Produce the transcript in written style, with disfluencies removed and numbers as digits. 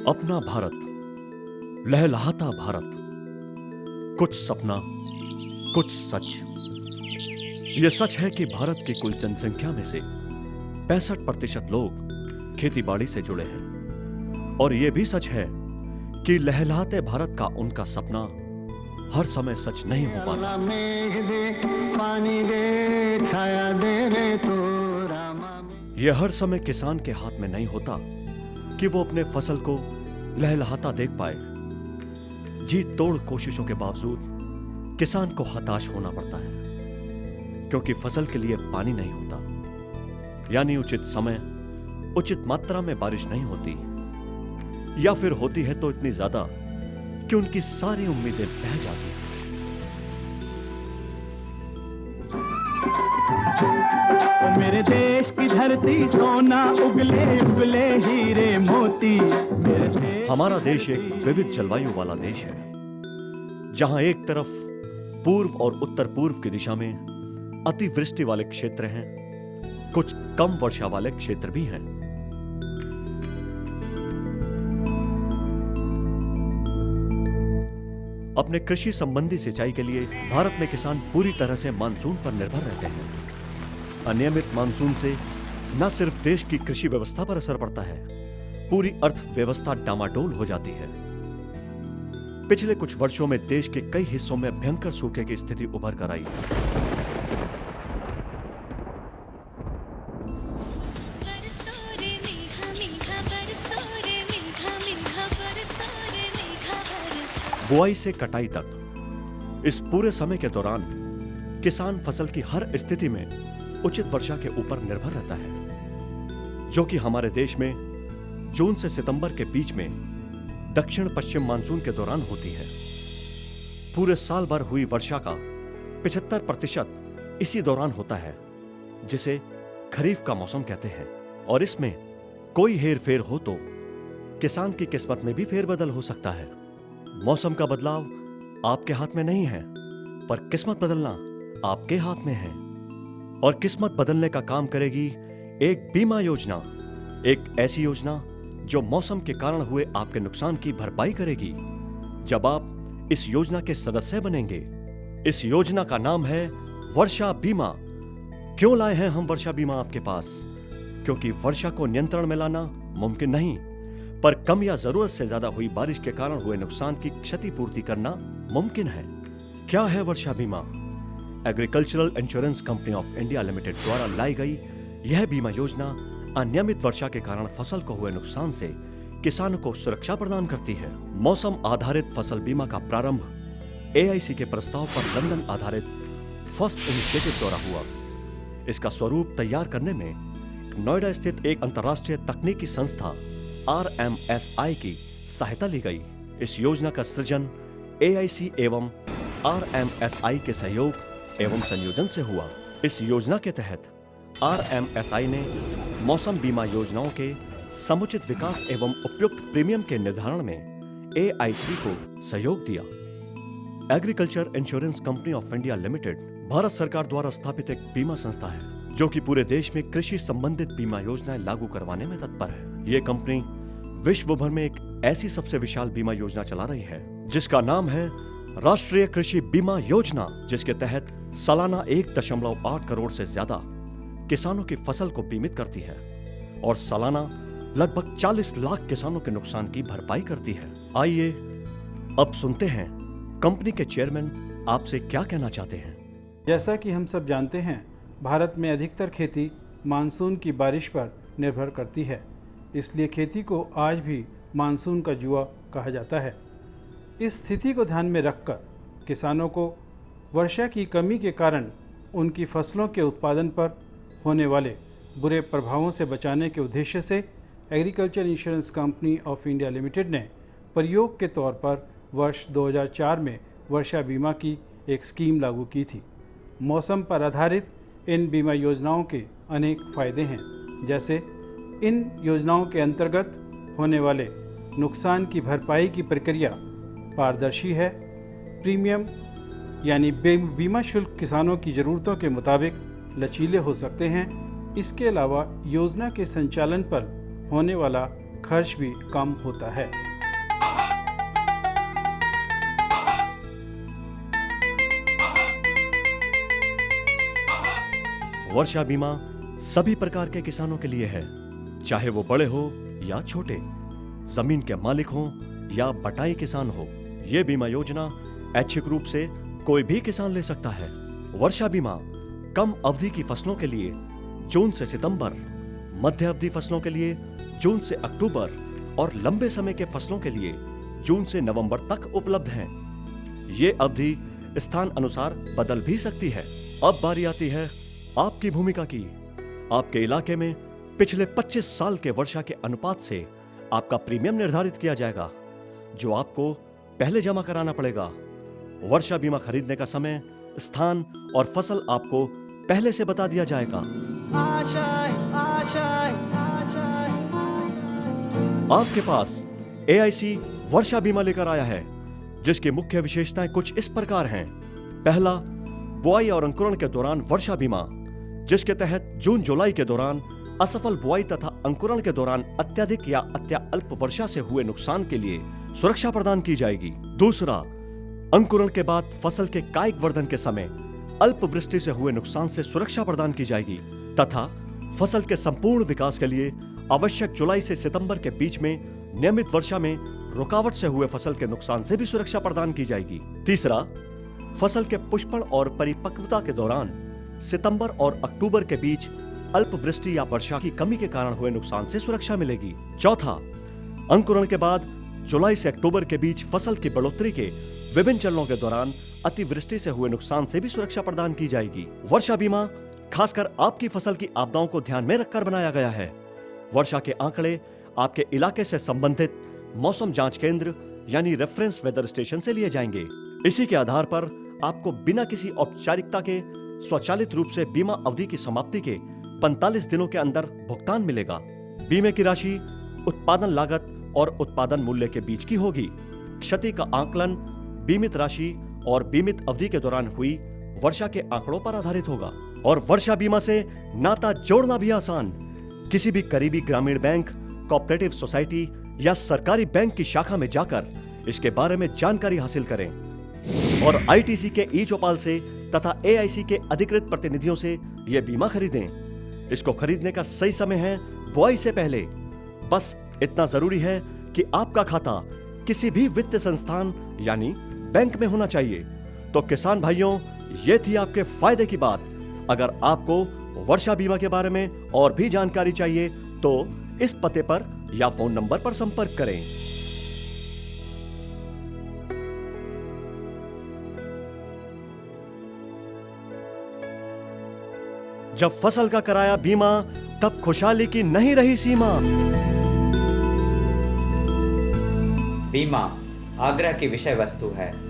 अपना भारत, लहलहाता भारत, कुछ सपना, कुछ सच। यह सच है कि भारत की कुल जनसंख्या में से 65% लोग खेतीबाड़ी से जुड़े हैं। और यह भी सच है कि लहलहाते भारत का उनका सपना हर समय सच नहीं हो पाता। यह हर समय किसान के हाथ में नहीं होता कि वो अपने फसल को लहलहाता देख पाए। जी तोड़ कोशिशों के बावजूद किसान को हताश होना पड़ता है, क्योंकि फसल के लिए पानी नहीं होता, यानी उचित समय, उचित मात्रा में बारिश नहीं होती, या फिर होती है तो इतनी ज्यादा कि उनकी सारी उम्मीदें बह जाती हैं। मेरे देश की धरती सोना उगले उगले हीरे मोती। हमारा देश एक विविध जलवायु वाला देश है, जहां एक तरफ पूर्व और उत्तर पूर्व की दिशा में अतिवृष्टि वाले क्षेत्र हैं, कुछ कम वर्षा वाले क्षेत्र भी हैं। अपने कृषि संबंधी सिंचाई के लिए भारत में किसान पूरी तरह से मानसून पर निर्भर रहते हैं। अनियमित मानसून से न सिर्फ देश की कृषि व्यवस्था पर असर पड़ता है, पूरी अर्थव्यवस्था डामाडोल हो जाती है। पिछले कुछ वर्षों में देश के कई हिस्सों में भयंकर सूखे की स्थिति उभर कर आई है। बुआई से कटाई तक इस पूरे समय के दौरान किसान फसल की हर स्थिति में उचित वर्षा के ऊपर निर्भर रहता है, जो कि हमारे देश में जून से सितंबर के बीच में दक्षिण पश्चिम मानसून के दौरान होती है। पूरे साल भर हुई वर्षा का 75% इसी दौरान होता है, जिसे खरीफ का मौसम कहते हैं। और इसमें कोई हेरफेर हो तो किसान की किस्मत में भी फेरबदल हो सकता है। मौसम का बदलाव आपके हाथ में नहीं है, पर किस्मत बदलना आपके हाथ में है। और किस्मत बदलने का काम करेगी एक बीमा योजना, एक ऐसी योजना जो मौसम के कारण हुए आपके नुकसान की भरपाई करेगी जब आप इस योजना के सदस्य बनेंगे। इस योजना का नाम है वर्षा बीमा। क्यों लाए हैं हम वर्षा बीमा आपके पास? क्योंकि वर्षा को नियंत्रण में लाना मुमकिन नहीं, पर कम या जरूरत से ज्यादा हुई बारिश के कारण हुए नुकसान की क्षतिपूर्ति करना मुमकिन है। क्या है वर्षा बीमा? Agricultural insurance company of India limited द्वारा लाई गई यह बीमा योजना अनियमित वर्षा के कारण फसल को हुए नुकसान से किसानों को सुरक्षा प्रदान करती है। मौसम आधारित फसल बीमा का प्रारंभ AIC के प्रस्ताव पर लंदन आधारित फर्स्ट इनिशिएटिव द्वारा हुआ। इसका स्वरूप तैयार करने में नोएडा स्थित एक अंतर्राष्ट्रीय तकनीकी संस्था RMSI की सहायता ली गई। इस योजना का सृजन AIC एवं RMSI के सहयोग एवं संयोजन से हुआ। इस योजना के तहत RMSI ने मौसम बीमा योजनाओं के समुचित विकास एवं उपयुक्त प्रीमियम के निर्धारण में AIC को सहयोग दिया। Agriculture insurance company of India limited Bharat सरकार द्वारा स्थापित एक बीमा संस्था है, जो कि पूरे देश में कृषि संबंधित बीमा योजनाएं लागू करवाने में तत्पर है। ये कंपनी विश्व भर में एक ऐसी सबसे विशाल बीमा योजना चला रही है जिसका नाम है राष्ट्रीय कृषि बीमा योजना, जिसके तहत सालाना 1.8 करोड़ से ज्यादा किसानों की फसल को बीमित करती है और सालाना लगभग 40 लाख किसानों के नुकसान की भरपाई करती है। आइए अब सुनते हैं कंपनी के चेयरमैन आपसे क्या कहना चाहते हैं। जैसा कि हम सब जानते हैं, भारत में अधिकतर खेती मानसून की बारिश पर निर्भर करती है, इसलिए खेती को आज भी मानसून का जुआ कहा जाता है। इस स्थिति को ध्यान में रखकर किसानों को वर्षा की कमी के कारण उनकी फसलों के उत्पादन पर होने वाले बुरे प्रभावों से बचाने के उद्देश्य से agriculture insurance company of India limited ने प्रयोग के तौर पर वर्ष 2004 में वर्षा बीमा की एक स्कीम लागू की थी। मौसम पर आधारित इन बीमा योजनाओं के अनेक फ़ायदे हैं, जैसे इन योजनाओं के अंतर्गत होने वाले नुकसान की भरपाई की प्रक्रिया पारदर्शी है। प्रीमियम यानी बीमा शुल्क किसानों की ज़रूरतों के मुताबिक लचीले हो सकते हैं। इसके अलावा योजना के संचालन पर होने वाला खर्च भी कम होता है। वर्षा बीमा सभी प्रकार के किसानों के लिए है, चाहे वो बड़े हो या छोटे, जमीन के मालिक हो या बटाई किसान हो। ये बीमा योजना ऐच्छिक रूप से कोई भी किसान ले सकता है। वर्षा बीमा कम अवधि की फसलों के लिए जून से सितंबर, मध्य अवधि फसलों के लिए जून से अक्टूबर और लंबे समय के फसलों के लिए जून से नवंबर तक उपलब्ध है। ये अवधि स्थान अनुसार बदल भी सकती है। अब बारी आती है आपकी भूमिका की। आपके इलाके में पिछले 25 साल के वर्षा के अनुपात से आपका प्रीमियम निर्धारित किया जाएगा, जो आपको पहले जमा कराना पड़ेगा। वर्षा बीमा खरीदने का समय, स्थान और फसल आपको पहले से बता दिया जाएगा। आपके पास AIC वर्षा बीमा लेकर आया है, जिसकी मुख्य विशेषताएं कुछ इस प्रकार हैं। पहला, बुआई और अंकुरण के दौरान वर्षा बीमा, जिसके तहत जून जुलाई के दौरान असफल बुआई तथा अंकुरण के दौरान अत्यधिक या अत्यल्प वर्षा से हुए नुकसान के लिए सुरक्षा प्रदान की जाएगी। दूसरा, अंकुरण के बाद फसल के कायिक वर्धन के समय अल्प वृष्टि से हुए नुकसान से सुरक्षा प्रदान की जाएगी तथा फसल के संपूर्ण विकास के लिए आवश्यक जुलाई से सितंबर के बीच में नियमित वर्षा में रुकावट से हुए फसल के नुकसान से भी सुरक्षा प्रदान की जाएगी। तीसरा, फसल के पुष्पण और परिपक्वता के दौरान सितंबर और अक्टूबर के बीच अल्प वृष्टि या वर्षा की कमी के कारण हुए नुकसान से सुरक्षा मिलेगी। चौथा, अंकुरण के बाद जुलाई से अक्टूबर के बीच फसल की बढ़ोतरी के विभिन्न चरणों के दौरान अतिवृष्टि से हुए नुकसान से भी सुरक्षा प्रदान की जाएगी। वर्षा बीमा खासकर आपकी फसल की आपदाओं को ध्यान में रखकर बनाया गया है। वर्षा के आंकड़े आपके इलाके से संबंधित मौसम जांच केंद्र यानी रेफरेंस वेदर स्टेशन से लिए जाएंगे। इसी के आधार पर आपको बिना किसी औपचारिकता के स्वचालित रूप से बीमा अवधि की समाप्ति के 45 दिनों के अंदर भुगतान मिलेगा। बीमे की राशि उत्पादन लागत और उत्पादन मूल्य के बीच की होगी। क्षति का आकलन बीमित राशि और बीमित अवधि के दौरान हुई वर्षा के आंकड़ों पर आधारित होगा। और वर्षा बीमा से नाता जोड़ना भी आसान। किसी भी करीबी ग्रामीण बैंक, कोऑपरेटिव सोसाइटी या सरकारी बैंक की शाखा में जाकर इसके बारे में जानकारी हासिल करें और ITC के ई-चौपाल से तथा AIC के अधिकृत प्रतिनिधियों से यह बीमा खरीदें। इसको खरीदने का सही समय है बुआई से पहले। बस इतना जरूरी है कि आपका खाता किसी भी वित्तीय संस्थान यानी बैंक में होना चाहिए। तो किसान भाइयों, ये थी आपके फायदे की बात। अगर आपको वर्षा बीमा के बारे में और भी जानकारी चाहिए तो इस पते पर या फोन नंबर पर संपर्क करें। जब फसल का कराया बीमा, तब खुशहाली की नहीं रही सीमा। बीमा आग्रह की विषय वस्तु है।